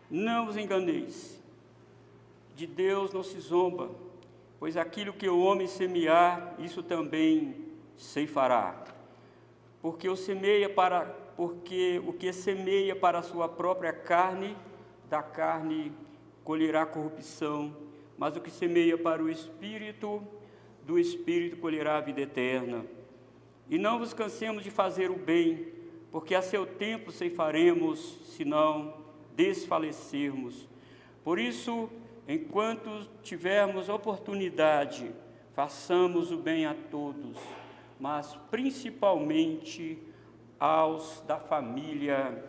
Não vos enganeis, de Deus não se zomba, pois aquilo que o homem semear, isso também ceifará. Porque o que semeia para a sua própria carne, da carne colherá corrupção, mas o que semeia para o Espírito, do Espírito colherá a vida eterna. E não vos cansemos de fazer o bem, porque a seu tempo ceifaremos, se não desfalecermos. Por isso, enquanto tivermos oportunidade, façamos o bem a todos, mas principalmente aos da família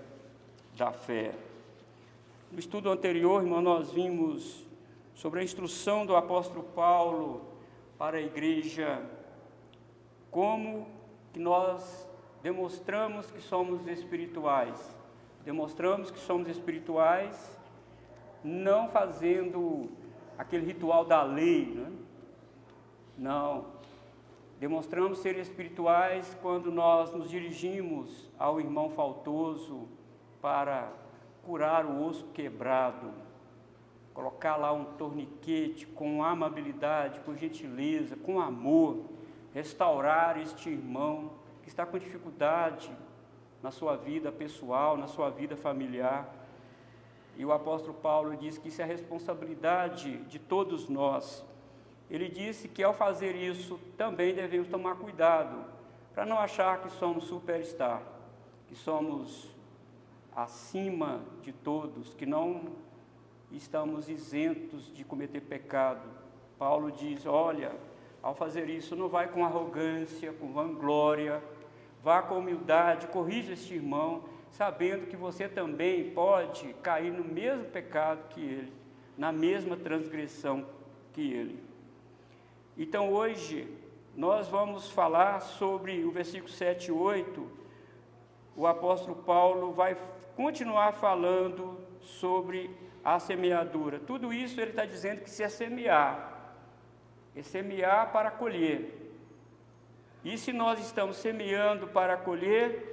da fé. No estudo anterior, irmão, nós vimos sobre a instrução do apóstolo Paulo para a igreja, como que nós demonstramos que somos espirituais. Demonstramos que somos espirituais não fazendo aquele ritual da lei, né? Não. Demonstramos ser espirituais quando nós nos dirigimos ao irmão faltoso para curar o osso quebrado, colocar lá um torniquete com amabilidade, com gentileza, com amor, restaurar este irmão que está com dificuldade na sua vida pessoal, na sua vida familiar. E o apóstolo Paulo diz que isso é a responsabilidade de todos nós. Ele disse que ao fazer isso também devemos tomar cuidado para não achar que somos superstar, que somos acima de todos, que não estamos isentos de cometer pecado. Paulo diz, olha, ao fazer isso não vai com arrogância, com vanglória, vá com humildade, corrija este irmão, sabendo que você também pode cair no mesmo pecado que ele, na mesma transgressão que ele. Então hoje nós vamos falar sobre o versículo 7 e 8, o apóstolo Paulo vai continuar falando sobre a semeadura. Tudo isso ele está dizendo que se é semear para colher. E se nós estamos semeando para colher,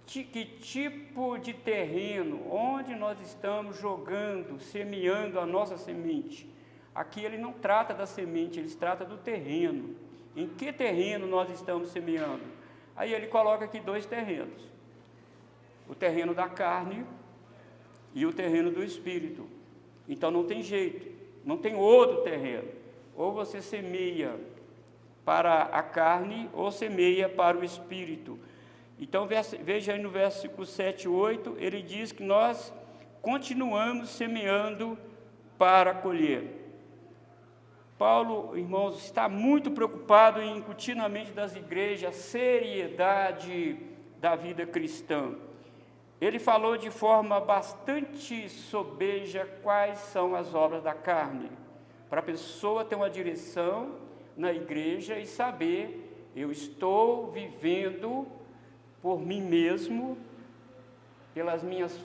que tipo de terreno, onde nós estamos jogando, semeando a nossa semente? Aqui ele não trata da semente, ele trata do terreno. Em que terreno nós estamos semeando? Aí ele coloca aqui dois terrenos. O terreno da carne e o terreno do Espírito. Então não tem jeito, não tem outro terreno. Ou você semeia para a carne, ou semeia para o Espírito. Então veja aí no versículo 7 e 8, ele diz que nós continuamos semeando para colher. Paulo, irmãos, está muito preocupado em incutir na mente das igrejas a seriedade da vida cristã. Ele falou de forma bastante sobeja quais são as obras da carne, para a pessoa ter uma direção na igreja e saber, eu estou vivendo por mim mesmo, pelas minhas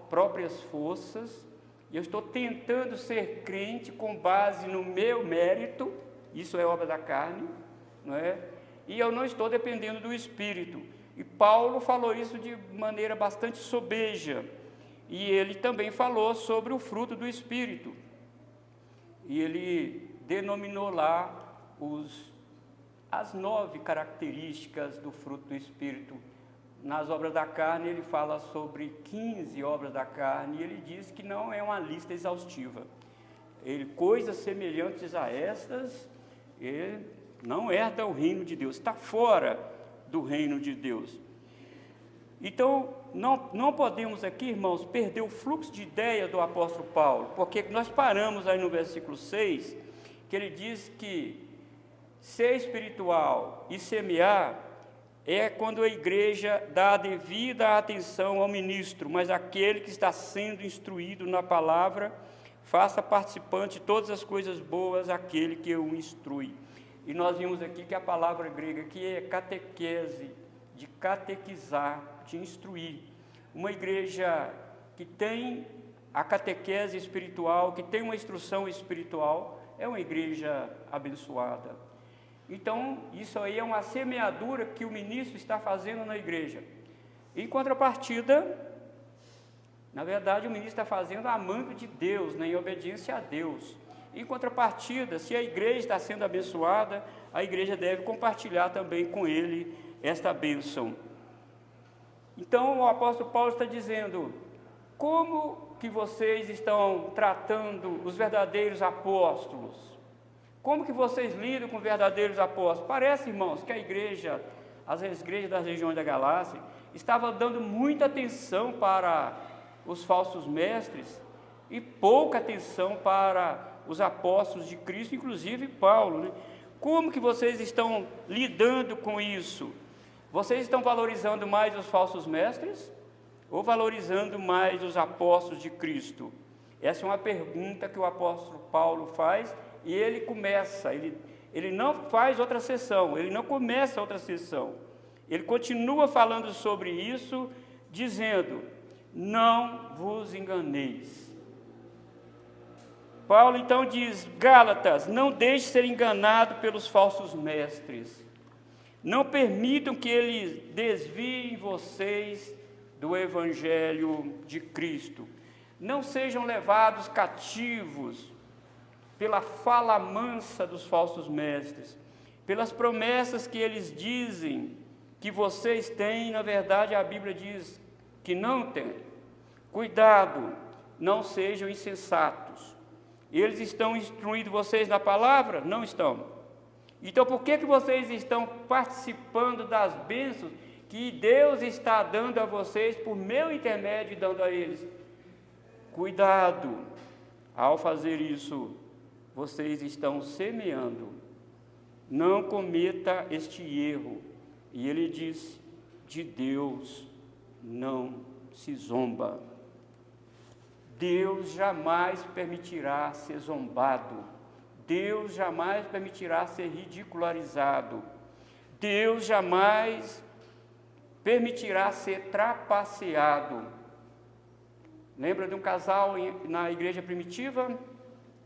próprias forças, e eu estou tentando ser crente com base no meu mérito, isso é obra da carne, não é? E eu não estou dependendo do Espírito. E Paulo falou isso de maneira bastante sobeja, e ele também falou sobre o fruto do Espírito, e ele denominou lá as 9 características do fruto do Espírito. Nas obras da carne, ele fala sobre 15 obras da carne, e ele diz que não é uma lista exaustiva. Coisas semelhantes a estas, ele não herda o reino de Deus, está fora do reino de Deus. Então, não podemos aqui, irmãos, perder o fluxo de ideia do apóstolo Paulo, porque nós paramos aí no versículo 6, que ele diz que ser espiritual e semear é quando a igreja dá a devida atenção ao ministro, mas aquele que está sendo instruído na palavra, faça participante de todas as coisas boas aquele que o instrui. E nós vimos aqui que a palavra grega aqui é catequese, de catequizar, de instruir. Uma igreja que tem a catequese espiritual, que tem uma instrução espiritual, é uma igreja abençoada. Então, isso aí é uma semeadura que o ministro está fazendo na igreja. Em contrapartida, Na verdade, o ministro está fazendo amando de Deus, né, em obediência a Deus. Em contrapartida, se a igreja está sendo abençoada, a igreja deve compartilhar também com ele esta bênção. Então, o apóstolo Paulo está dizendo: como que vocês estão tratando os verdadeiros apóstolos? Como que vocês lidam com verdadeiros apóstolos? Parece, irmãos, que as igrejas das regiões da Galácia, estavam dando muita atenção para os falsos mestres e pouca atenção para os apóstolos de Cristo, inclusive Paulo, né? Como que vocês estão lidando com isso? Vocês estão valorizando mais os falsos mestres ou valorizando mais os apóstolos de Cristo? Essa é uma pergunta que o apóstolo Paulo faz, e ele começa, ele não faz outra sessão, ele não começa outra sessão. Ele continua falando sobre isso, dizendo: não vos enganeis. Paulo então diz: Gálatas, não deixe ser enganado pelos falsos mestres. Não permitam que eles desviem vocês do Evangelho de Cristo. Não sejam levados cativos pela fala mansa dos falsos mestres, pelas promessas que eles dizem que vocês têm, na verdade a Bíblia diz que não têm. Cuidado, não sejam insensatos. Eles estão instruindo vocês na palavra? Não estão. Então, por que vocês estão participando das bênçãos que Deus está dando a vocês por meu intermédio e dando a eles? Cuidado, ao fazer isso, vocês estão semeando. Não cometa este erro. E ele diz: de Deus não se zomba. Deus jamais permitirá ser zombado. Deus jamais permitirá ser ridicularizado. Deus jamais permitirá ser trapaceado. Lembra de um casal na igreja primitiva,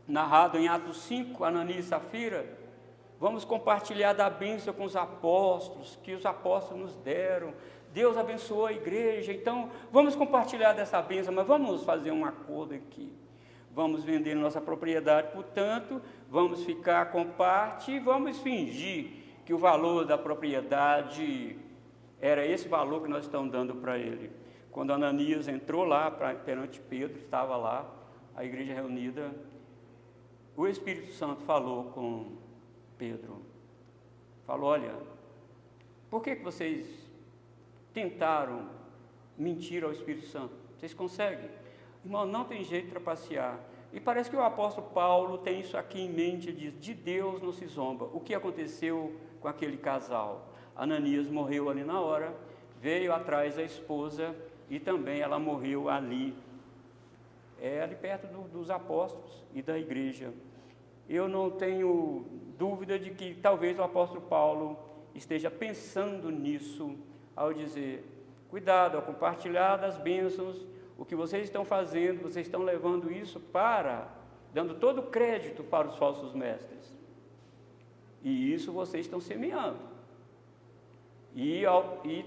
narrado em Atos 5, Ananias e Safira? Vamos compartilhar da bênção com os apóstolos, que os apóstolos nos deram. Deus abençoou a igreja, então vamos compartilhar dessa bênção, mas vamos fazer um acordo aqui. Vamos vender nossa propriedade, portanto, vamos ficar com parte e vamos fingir que o valor da propriedade era esse valor que nós estamos dando para ele. Quando Ananias entrou lá perante Pedro, estava lá, a igreja reunida, o Espírito Santo falou com Pedro. Falou: olha, por que vocês tentaram mentir ao Espírito Santo? Vocês conseguem? Irmão, não tem jeito de trapacear. E parece que o apóstolo Paulo tem isso aqui em mente, diz: de Deus não se zomba. O que aconteceu com aquele casal? Ananias morreu ali na hora, veio atrás da esposa e também ela morreu ali, ali perto dos apóstolos e da igreja. Eu não tenho dúvida de que talvez o apóstolo Paulo esteja pensando nisso ao dizer: cuidado, ao compartilhar das bênçãos, o que vocês estão fazendo, vocês estão levando isso dando todo o crédito para os falsos mestres. E isso vocês estão semeando. E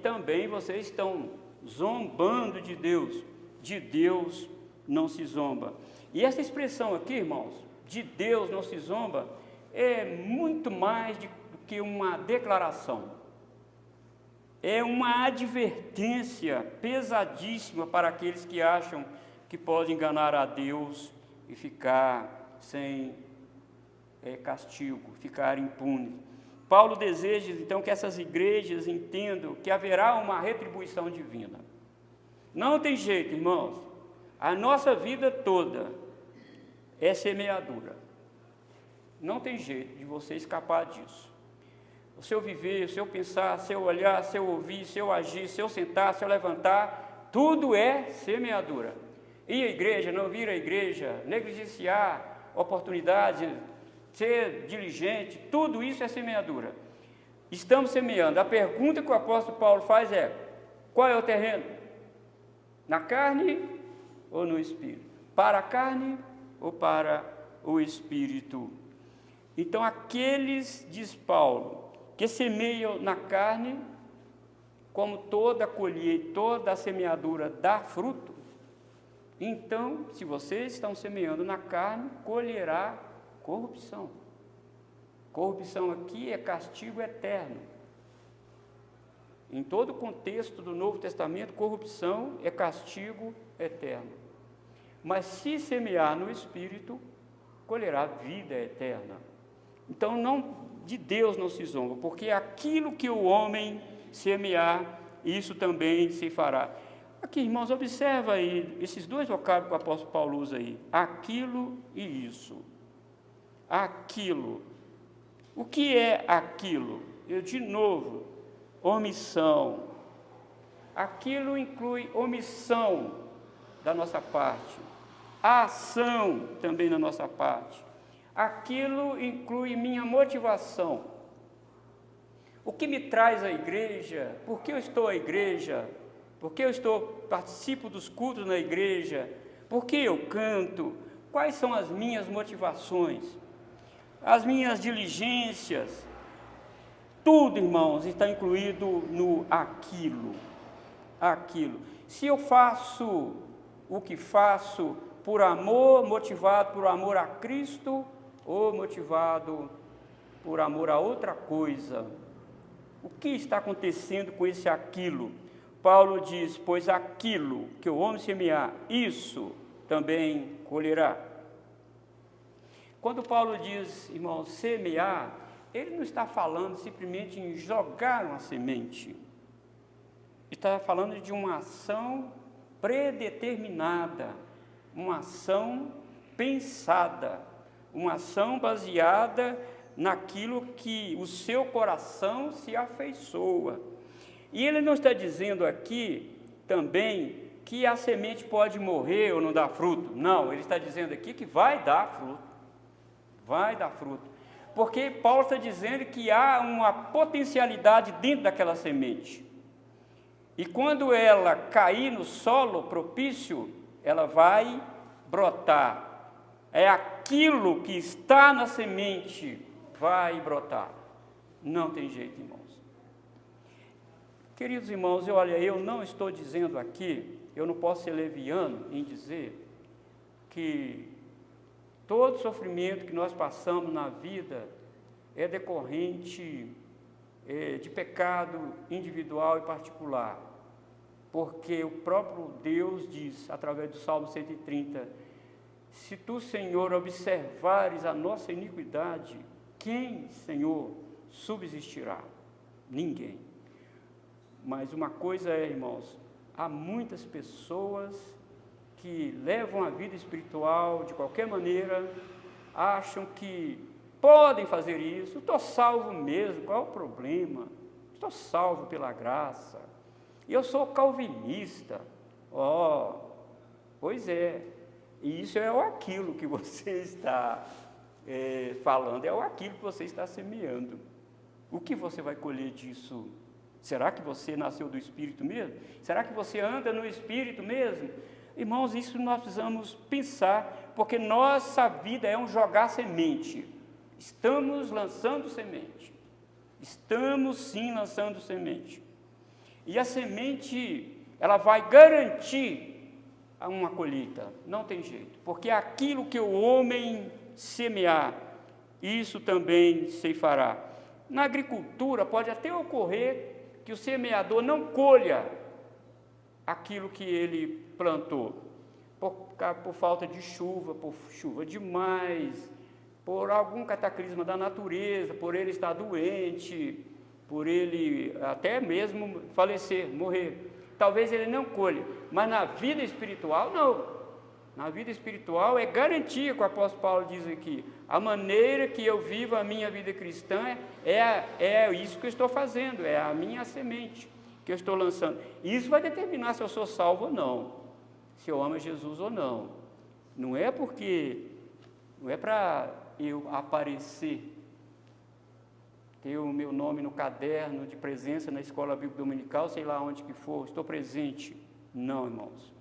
também vocês estão zombando de Deus. De Deus não se zomba. E essa expressão aqui, irmãos, de Deus não se zomba, é muito mais do que uma declaração. É uma advertência pesadíssima para aqueles que acham que podem enganar a Deus e ficar sem castigo, ficar impunes. Paulo deseja, então, que essas igrejas entendam que haverá uma retribuição divina. Não tem jeito, irmãos. A nossa vida toda é semeadura. Não tem jeito de você escapar disso. O seu viver, o seu pensar, seu olhar, seu ouvir, seu agir, seu sentar, seu levantar, tudo é semeadura. Ir à igreja, não vir à igreja, negligenciar oportunidades, ser diligente, tudo isso é semeadura. Estamos semeando. A pergunta que o apóstolo Paulo faz é: qual é o terreno? Na carne ou no espírito? Para a carne ou para o espírito? Então, aqueles, diz Paulo, que semeiam na carne, como toda colheita, toda a semeadura dá fruto, Então, se vocês estão semeando na carne, colherá corrupção. Corrupção aqui é castigo eterno. Em todo o contexto do Novo Testamento, corrupção é castigo eterno. Mas se semear no Espírito, colherá vida eterna. Então, de Deus não se zomba, porque aquilo que o homem semear, isso também se fará. Aqui, irmãos, observa aí esses dois vocábulos que o apóstolo Paulo usa aí. Aquilo e isso. Aquilo. O que é aquilo? De novo, omissão. Aquilo inclui omissão da nossa parte. A ação também da nossa parte. Aquilo inclui minha motivação. O que me traz à igreja? Por que eu estou à igreja? Por que participo dos cultos na igreja? Por que eu canto? Quais são as minhas motivações? As minhas diligências? Tudo, irmãos, está incluído no aquilo. Aquilo. Se eu faço o que faço por amor, motivado por amor a Cristo, ou motivado por amor a outra coisa, o que está acontecendo com esse aquilo? Paulo diz, pois aquilo que o homem semear, isso também colherá. Quando Paulo diz, irmão, semear, ele não está falando simplesmente em jogar uma semente. Está falando de uma ação predeterminada, uma ação pensada, uma ação baseada naquilo que o seu coração se afeiçoa. E ele não está dizendo aqui também que a semente pode morrer ou não dar fruto. Não, ele está dizendo aqui que vai dar fruto. Vai dar fruto. Porque Paulo está dizendo que há uma potencialidade dentro daquela semente. E quando ela cair no solo propício, ela vai brotar. É aquilo que está na semente vai brotar. Não tem jeito, irmãos. Queridos irmãos, eu não estou dizendo aqui, eu não posso ser leviano em dizer que todo sofrimento que nós passamos na vida é decorrente de pecado individual e particular, porque o próprio Deus diz, através do Salmo 130, se tu, Senhor, observares a nossa iniquidade, quem, Senhor, subsistirá? Ninguém. Mas uma coisa é, irmãos, há muitas pessoas que levam a vida espiritual de qualquer maneira, acham que podem fazer isso, estou salvo mesmo, qual é o problema? Estou salvo pela graça, e eu sou calvinista. Pois é, e isso é aquilo que você está falando, é aquilo que você está semeando. O que você vai colher disso? Será que você nasceu do Espírito mesmo? Será que você anda no Espírito mesmo? Irmãos, isso nós precisamos pensar, porque nossa vida é um jogar semente. Estamos lançando semente. Estamos sim lançando semente. E a semente, ela vai garantir uma colheita. Não tem jeito. Porque aquilo que o homem semear, isso também se fará. Na agricultura pode até ocorrer que o semeador não colha aquilo que ele plantou, por falta de chuva, por chuva demais, por algum cataclisma da natureza, por ele estar doente, por ele até mesmo falecer, morrer. Talvez ele não colhe, mas na vida espiritual, não. Na vida espiritual é garantia que o apóstolo Paulo diz aqui, a maneira que eu vivo a minha vida cristã é isso que eu estou fazendo, é a minha semente que eu estou lançando. Isso vai determinar se eu sou salvo ou não, se eu amo Jesus ou não. Não é para eu aparecer, ter o meu nome no caderno de presença na escola bíblica dominical, sei lá onde que for, estou presente. Não, irmãos.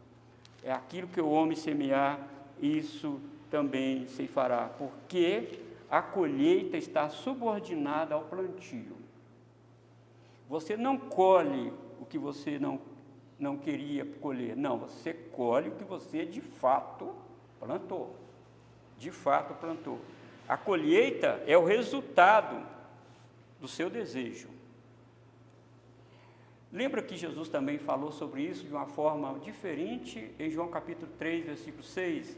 É aquilo que o homem semear, isso também se fará, porque a colheita está subordinada ao plantio. Você não colhe o que você não não queria colher. Não, você colhe o que você de fato plantou. De fato plantou. A colheita é o resultado do seu desejo. Lembra que Jesus também falou sobre isso de uma forma diferente em João capítulo 3, versículo 6?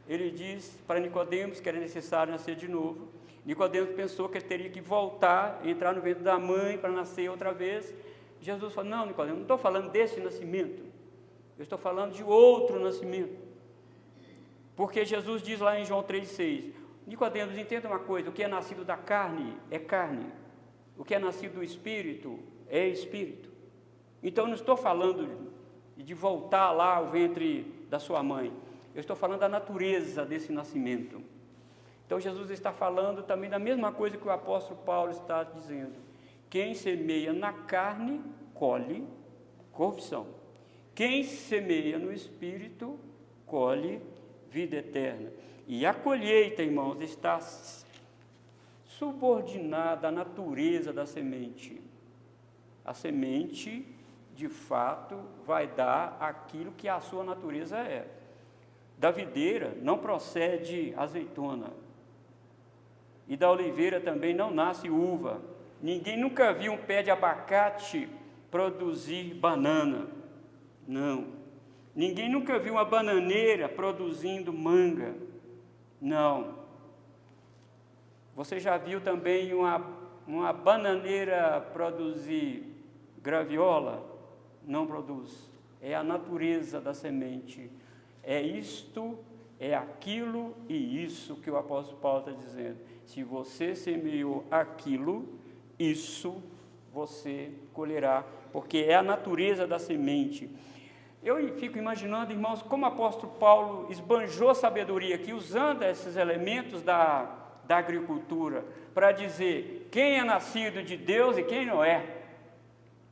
Ele diz para Nicodemos que era necessário nascer de novo. Nicodemos pensou que ele teria que voltar, entrar no ventre da mãe para nascer outra vez. Jesus falou: não, Nicodemos, não estou falando desse nascimento, eu estou falando de outro nascimento. Porque Jesus diz lá em João 3,6, Nicodemos, entenda uma coisa, o que é nascido da carne é carne, o que é nascido do Espírito é Espírito. Então eu não estou falando de voltar lá ao ventre da sua mãe, eu estou falando da natureza desse nascimento. Então Jesus está falando também da mesma coisa que o apóstolo Paulo está dizendo. Quem semeia na carne, colhe corrupção. Quem semeia no Espírito, colhe vida eterna. E a colheita, irmãos, está subordinada à natureza da semente. A semente, de fato, vai dar aquilo que a sua natureza é. Da videira não procede azeitona. E da oliveira também não nasce uva. Ninguém nunca viu um pé de abacate produzir banana. Não. Ninguém nunca viu uma bananeira produzindo manga. Não. Você já viu também uma bananeira produzir graviola? Não produz. É a natureza da semente. É isto, é aquilo e isso que o apóstolo Paulo está dizendo. Se você semeou aquilo, isso você colherá, porque é a natureza da semente. Eu fico imaginando, irmãos, como o apóstolo Paulo esbanjou sabedoria aqui, usando esses elementos da agricultura, para dizer quem é nascido de Deus e quem não é,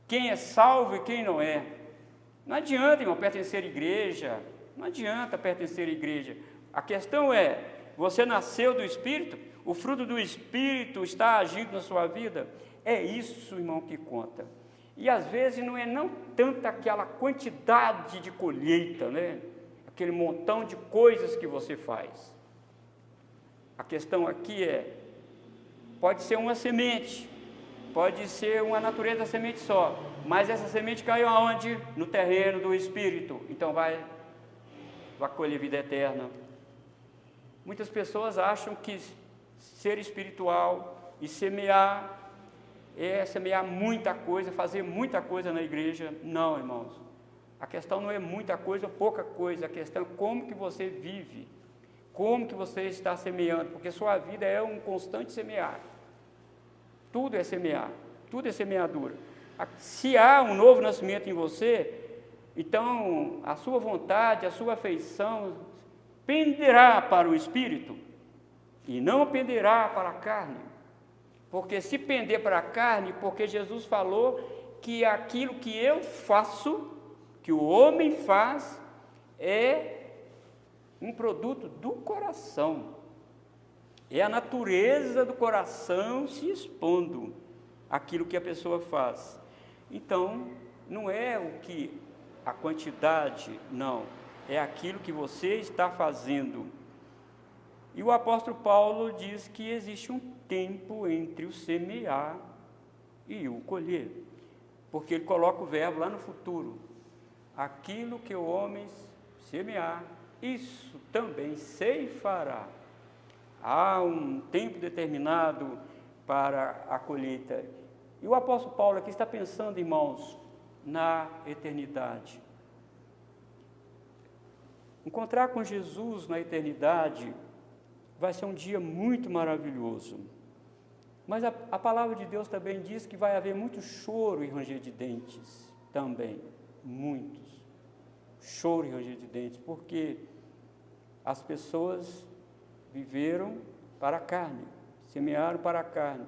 quem é salvo e quem não é. Não adianta, irmão, pertencer à igreja, não adianta pertencer à igreja. A questão é, você nasceu do Espírito, o fruto do Espírito está agindo na sua vida, é isso, irmão, que conta. E às vezes não é não tanto aquela quantidade de colheita, né? Aquele montão de coisas que você faz. A questão aqui é, pode ser uma semente, pode ser uma natureza da semente só, mas essa semente caiu aonde? No terreno do Espírito, então vai colher vida eterna. Muitas pessoas acham que ser espiritual e semear é semear muita coisa, fazer muita coisa na igreja. Não, irmãos. A questão não é muita coisa ou pouca coisa, a questão é como que você vive, como que você está semeando, porque sua vida é um constante semear. Tudo é semear, tudo é semeadura. Se há um novo nascimento em você, então a sua vontade, a sua afeição penderá para o Espírito e não penderá para a carne. Porque se pender para a carne, porque Jesus falou que aquilo que eu faço, que o homem faz, é um produto do coração. É a natureza do coração se expondo àquilo que a pessoa faz. Então, não é o que a quantidade, não. É aquilo que você está fazendo. E o apóstolo Paulo diz que existe um tempo entre o semear e o colher, porque ele coloca o verbo lá no futuro. Aquilo que o homem semear, isso também ceifará. Há um tempo determinado para a colheita. E o apóstolo Paulo aqui está pensando, irmãos, na eternidade. Encontrar com Jesus na eternidade vai ser um dia muito maravilhoso. Mas a palavra de Deus também diz que vai haver muito choro e ranger de dentes também, muitos. Choro e ranger de dentes, porque as pessoas viveram para a carne, semearam para a carne.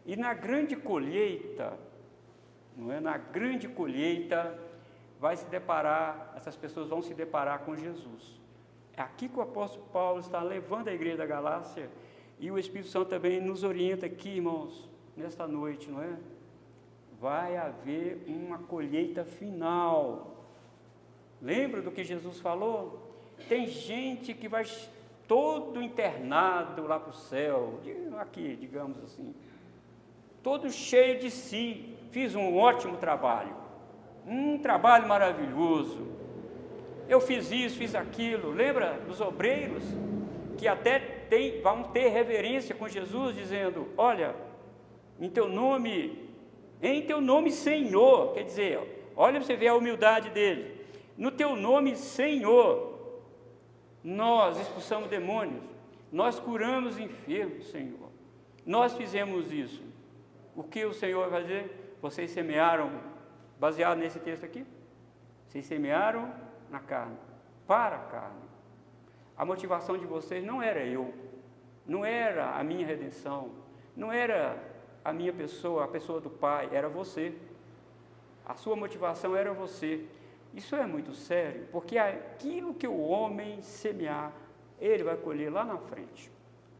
E na grande colheita, não é? Na grande colheita, essas pessoas vão se deparar com Jesus. É aqui que o apóstolo Paulo está levando a igreja da Galácia, e o Espírito Santo também nos orienta aqui, irmãos, nesta noite, não é? Vai haver uma colheita final, Lembra do que Jesus falou? Tem gente que vai todo internado lá para o céu, aqui, digamos assim, todo cheio de si, fiz um ótimo trabalho, um trabalho maravilhoso, eu fiz isso, fiz aquilo. Lembra dos obreiros que até vão ter reverência com Jesus, dizendo: olha, em teu nome Senhor, quer dizer, olha para você ver a humildade dele, no teu nome Senhor, nós expulsamos demônios, nós curamos enfermos, Senhor, nós fizemos isso. O que o Senhor vai fazer? Vocês semearam, baseado nesse texto aqui, vocês semearam na carne, para a carne. A motivação de vocês não era eu, não era a minha redenção, não era a minha pessoa, a pessoa do Pai, era você. A sua motivação era você. Isso é muito sério, porque aquilo que o homem semear, ele vai colher lá na frente.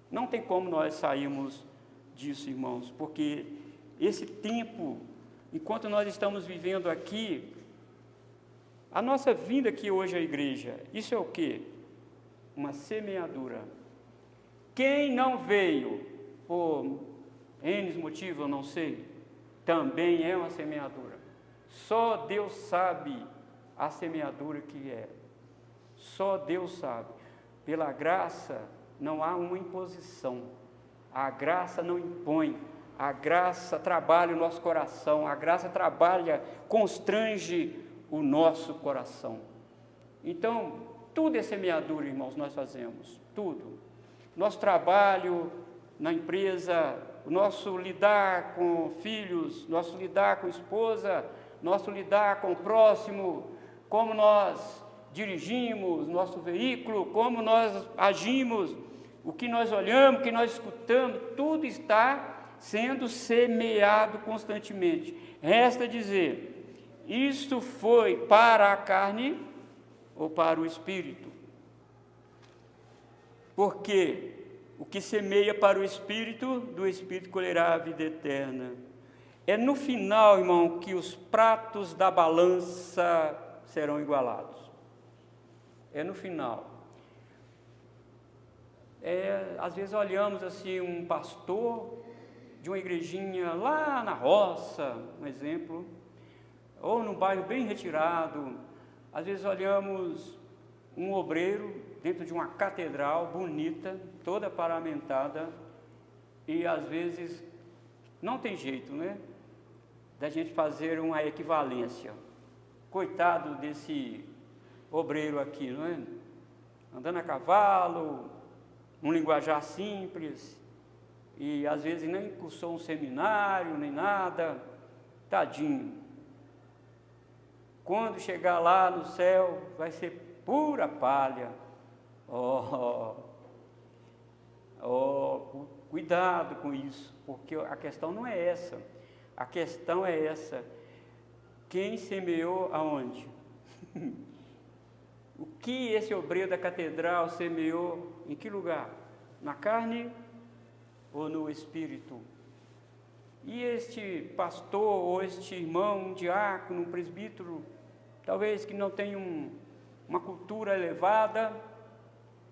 Não tem como nós sairmos disso, irmãos, porque esse tempo, enquanto nós estamos vivendo aqui, a nossa vinda aqui hoje à igreja, isso é o quê? Uma semeadura. Quem não veio por N motivos, eu não sei, também é uma semeadura. Só Deus sabe a semeadura que é. Só Deus sabe. Pela graça não há uma imposição. A graça não impõe. A graça trabalha o nosso coração. A graça trabalha, constrange o nosso coração. Então, tudo é semeadura, irmãos, nós fazemos. Tudo. Nosso trabalho na empresa, o nosso lidar com filhos, nosso lidar com esposa, nosso lidar com o próximo, como nós dirigimos nosso veículo, como nós agimos, o que nós olhamos, o que nós escutamos, tudo está sendo semeado constantemente. Resta dizer, isto foi para a carne ou para o espírito? Porque o que semeia para o espírito, do espírito colherá a vida eterna. É no final, irmão, que os pratos da balança serão igualados. É no final. Às vezes olhamos assim um pastor de uma igrejinha lá na roça, um exemplo, ou num bairro bem retirado. Às vezes olhamos um obreiro dentro de uma catedral bonita, toda paramentada, e às vezes não tem jeito, né, da gente fazer uma equivalência. Coitado desse obreiro aqui, não é? Andando a cavalo, um linguajar simples, e às vezes nem cursou um seminário, nem nada, tadinho. Quando chegar lá no céu, vai ser pura palha. Cuidado com isso, porque a questão não é essa. A questão é essa. Quem semeou aonde? O que esse obreiro da catedral semeou? Em que lugar? Na carne ou no espírito? E este pastor ou este irmão, um diácono, um presbítero, talvez que não tenha uma cultura elevada,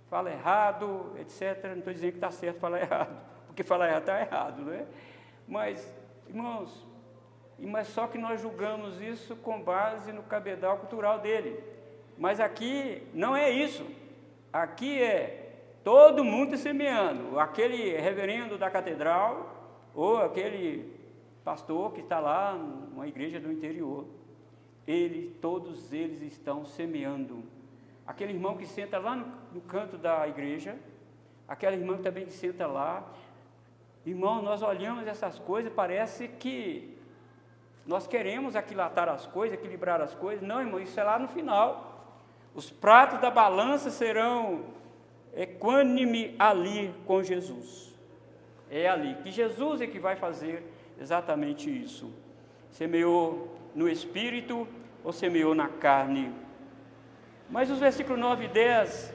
fala errado, etc. Não estou dizendo que está certo falar errado, porque falar errado está errado, não é? Mas, irmãos, mas só que nós julgamos isso com base no cabedal cultural dele. Mas aqui não é isso. Aqui é todo mundo semeando. Aquele reverendo da catedral ou aquele pastor que está lá numa igreja do interior. Todos eles estão semeando. Aquele irmão que senta lá no canto da igreja, aquela irmã também que senta lá. Irmão, nós olhamos essas coisas, parece que nós queremos aquilatar as coisas, equilibrar as coisas. Não, irmão, isso é lá no final. Os pratos da balança serão equânime ali com Jesus. É ali, que Jesus é que vai fazer exatamente isso. Semeou no espírito ou semeou na carne? Mas os versículos 9 e 10,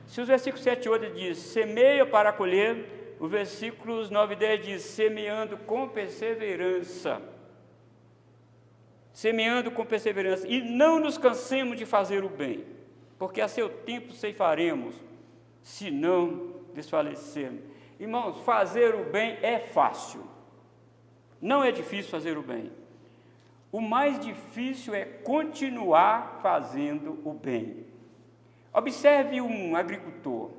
se os versículos 7 e 8 diz, semeia para colher, os versículos 9 e 10 diz, semeando com perseverança. semeando com perseverança, e não nos cansemos de fazer o bem, porque a seu tempo ceifaremos, se não desfalecermos. Irmãos, fazer o bem é fácil, não é difícil fazer o bem. O mais difícil é continuar fazendo o bem. Observe um agricultor,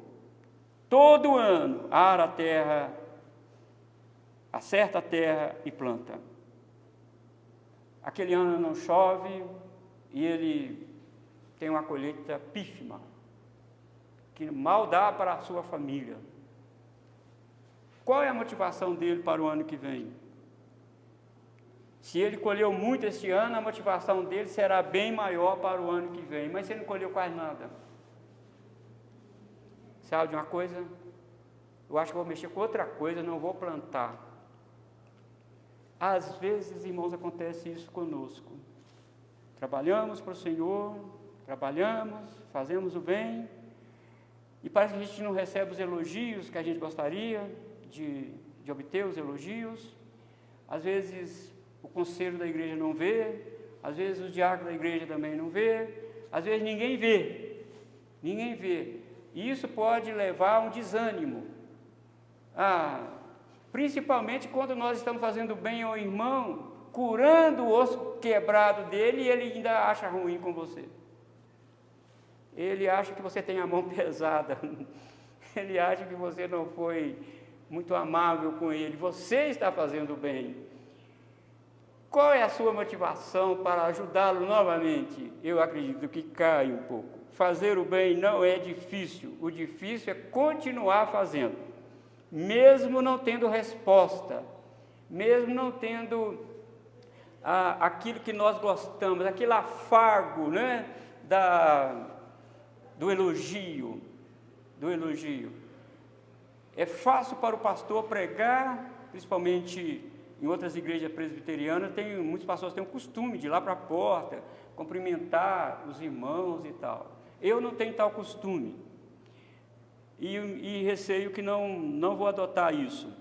todo ano ara a terra, acerta a terra e planta. Aquele ano não chove e ele tem uma colheita pífima, que mal dá para a sua família. Qual é a motivação dele para o ano que vem? Se ele colheu muito este ano, a motivação dele será bem maior para o ano que vem, mas se ele não colheu quase nada. Sabe de uma coisa? Eu acho que vou mexer com outra coisa, não vou plantar. Às vezes, irmãos, acontece isso conosco. Trabalhamos para o Senhor, trabalhamos, fazemos o bem, e parece que a gente não recebe os elogios que a gente gostaria de obter, os elogios. Às vezes o conselho da igreja não vê, às vezes o diácono da igreja também não vê, às vezes ninguém vê. E isso pode levar a um desânimo. Principalmente quando nós estamos fazendo bem ao irmão, curando o osso quebrado dele, e ele ainda acha ruim com você. Ele acha que você tem a mão pesada, ele acha que você não foi muito amável com ele. Você está fazendo bem. Qual é a sua motivação para ajudá-lo novamente? Eu acredito que cai um pouco. Fazer o bem não é difícil, o difícil é continuar fazendo, mesmo não tendo resposta, mesmo não tendo aquilo que nós gostamos, aquele afago, né, do elogio. É fácil para o pastor pregar, principalmente em outras igrejas presbiterianas, muitos pastores têm o costume de ir lá para a porta, cumprimentar os irmãos e tal. Eu não tenho tal costume, e receio que não vou adotar isso,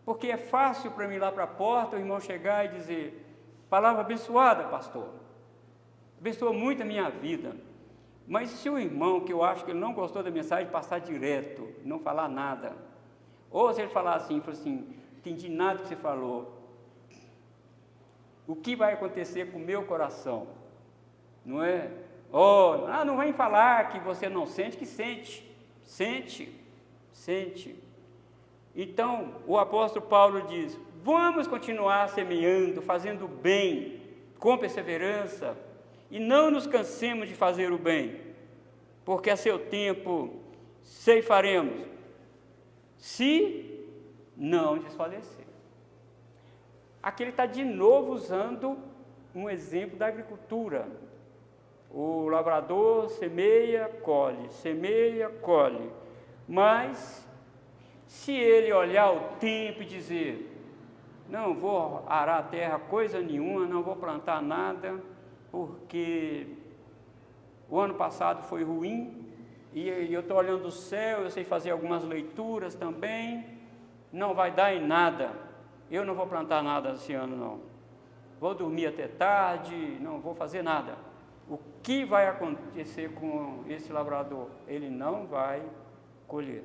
porque é fácil para mim ir lá para a porta, o irmão chegar e dizer: palavra abençoada, pastor, abençoou muito a minha vida. Mas se o irmão, que eu acho que ele não gostou da mensagem, passar direto, não falar nada, ou se ele falar assim, entendi nada que você falou, o que vai acontecer com o meu coração? Não é? Não vem falar que você não sente, que sente. Então, o apóstolo Paulo diz: vamos continuar semeando, fazendo bem, com perseverança, e não nos cansemos de fazer o bem, porque a seu tempo ceifaremos, se não desfalecer. Aqui ele está de novo usando um exemplo da agricultura. O lavrador semeia, colhe, mas se ele olhar o tempo e dizer: não vou arar a terra coisa nenhuma, não vou plantar nada, porque o ano passado foi ruim, e eu estou olhando o céu, eu sei fazer algumas leituras também, não vai dar em nada, eu não vou plantar nada esse ano não, vou dormir até tarde, não vou fazer nada. O que vai acontecer com esse lavrador? Ele não vai colher.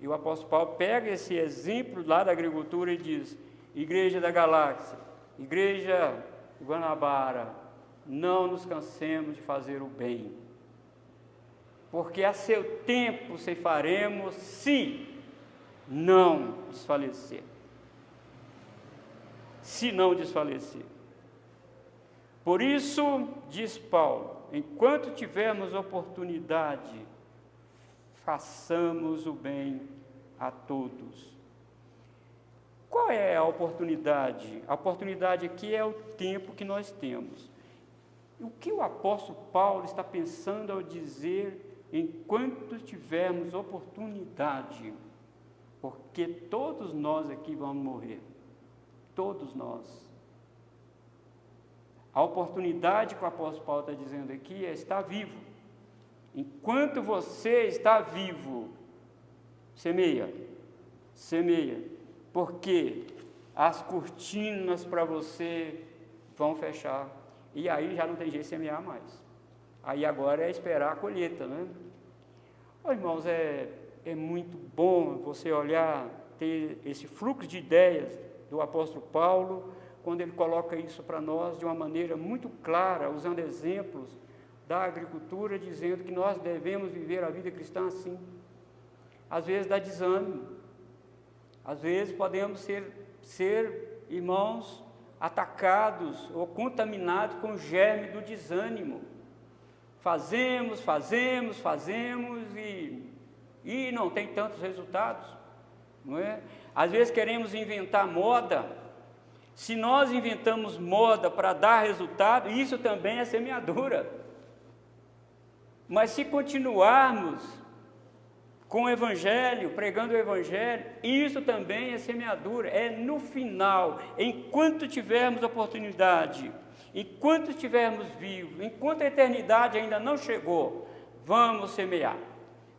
E o apóstolo Paulo pega esse exemplo lá da agricultura e diz: Igreja da Galáxia, Igreja de Guanabara, não nos cansemos de fazer o bem, porque a seu tempo ceifaremos, se não desfalecer. Se não desfalecer. Por isso, diz Paulo, enquanto tivermos oportunidade, façamos o bem a todos. Qual é a oportunidade? A oportunidade aqui é o tempo que nós temos. O que o apóstolo Paulo está pensando ao dizer enquanto tivermos oportunidade? Porque todos nós aqui vamos morrer. Todos nós. A oportunidade que o apóstolo Paulo está dizendo aqui é estar vivo. Enquanto você está vivo, semeia. Porque as cortinas para você vão fechar. E aí já não tem jeito de semear mais. Aí agora é esperar a colheita, né? Oh, irmãos, é muito bom você olhar, ter esse fluxo de ideias do apóstolo Paulo, quando ele coloca isso para nós de uma maneira muito clara, usando exemplos da agricultura, dizendo que nós devemos viver a vida cristã assim. Às vezes dá desânimo, às vezes podemos ser irmãos, atacados ou contaminados com o germe do desânimo. Fazemos e não tem tantos resultados, não é? Às vezes queremos inventar moda. Se nós inventamos moda para dar resultado, isso também é semeadura. Mas se continuarmos com o Evangelho, pregando o Evangelho, isso também é semeadura. É no final, enquanto tivermos oportunidade, enquanto estivermos vivos, enquanto a eternidade ainda não chegou, vamos semear,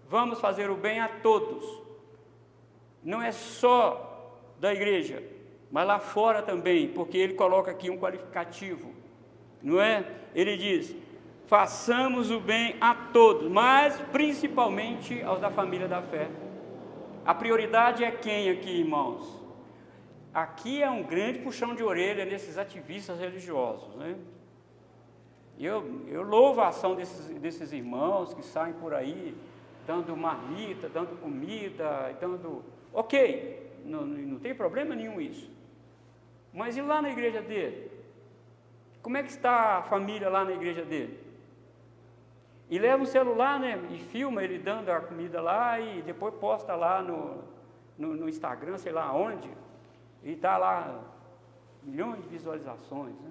vamos fazer o bem a todos. Não é só da igreja, mas lá fora também, porque ele coloca aqui um qualificativo, não é? Ele diz: façamos o bem a todos, mas principalmente aos da família da fé. A prioridade é quem aqui, irmãos? Aqui é um grande puxão de orelha nesses ativistas religiosos, né? Eu louvo a ação desses irmãos que saem por aí, dando marmita, dando comida, dando... Ok, não tem problema nenhum isso. Mas e lá na igreja dele? Como é que está a família lá na igreja dele? E leva um celular, né, e filma ele dando a comida lá e depois posta lá no Instagram, sei lá onde, e está lá milhões de visualizações, né?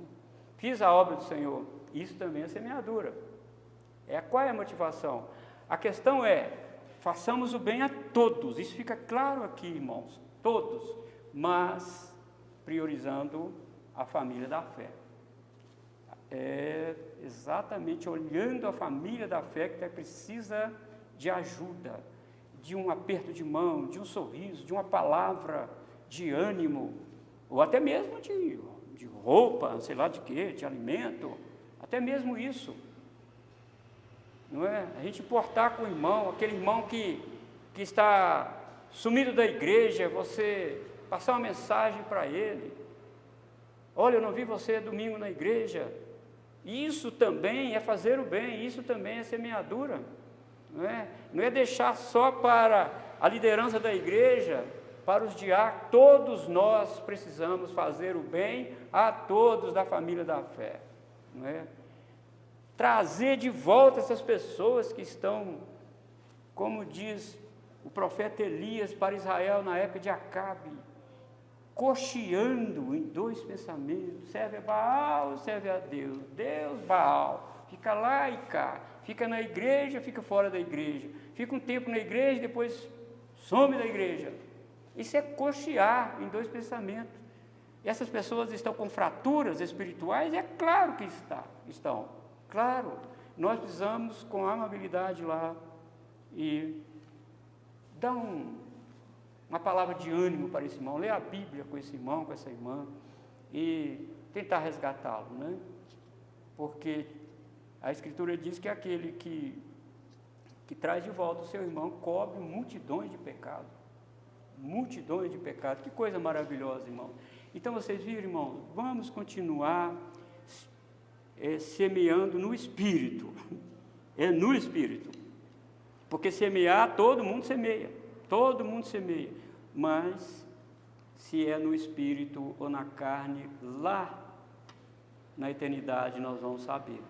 Fiz a obra do Senhor. Isso também é semeadura. Qual é a motivação? A questão é, façamos o bem a todos. Isso fica claro aqui, irmãos, todos, mas priorizando a família da fé. É exatamente olhando a família da fé que precisa de ajuda, de um aperto de mão, de um sorriso, de uma palavra de ânimo, ou até mesmo de roupa, sei lá de quê, de alimento, até mesmo isso, não é? A gente importar com o irmão, aquele irmão que está sumido da igreja, você passar uma mensagem para ele: olha, eu não vi você domingo na igreja. Isso também é fazer o bem, isso também é semeadura, não é? Não é deixar só para a liderança da igreja, para os diáconos. Todos nós precisamos fazer o bem a todos da família da fé, não é? Trazer de volta essas pessoas que estão, como diz o profeta Elias para Israel na época de Acabe, cocheando em dois pensamentos: serve a Baal, serve a Deus. Deus, Baal, fica lá e cá, fica na igreja, fica fora da igreja, fica um tempo na igreja, depois some da igreja. Isso é cochear em dois pensamentos. E essas pessoas estão com fraturas espirituais? É claro que estão, claro. Nós precisamos, com amabilidade lá, e dar uma palavra de ânimo para esse irmão, ler a Bíblia com esse irmão, com essa irmã, e tentar resgatá-lo, né? Porque a Escritura diz que aquele que traz de volta o seu irmão cobre multidões de pecados. Multidões de pecados. Que coisa maravilhosa, irmão. Então vocês viram, irmão, vamos continuar semeando no Espírito. É no Espírito. Porque semear, todo mundo semeia. Todo mundo semeia, mas se é no Espírito ou na carne, lá na eternidade nós vamos saber.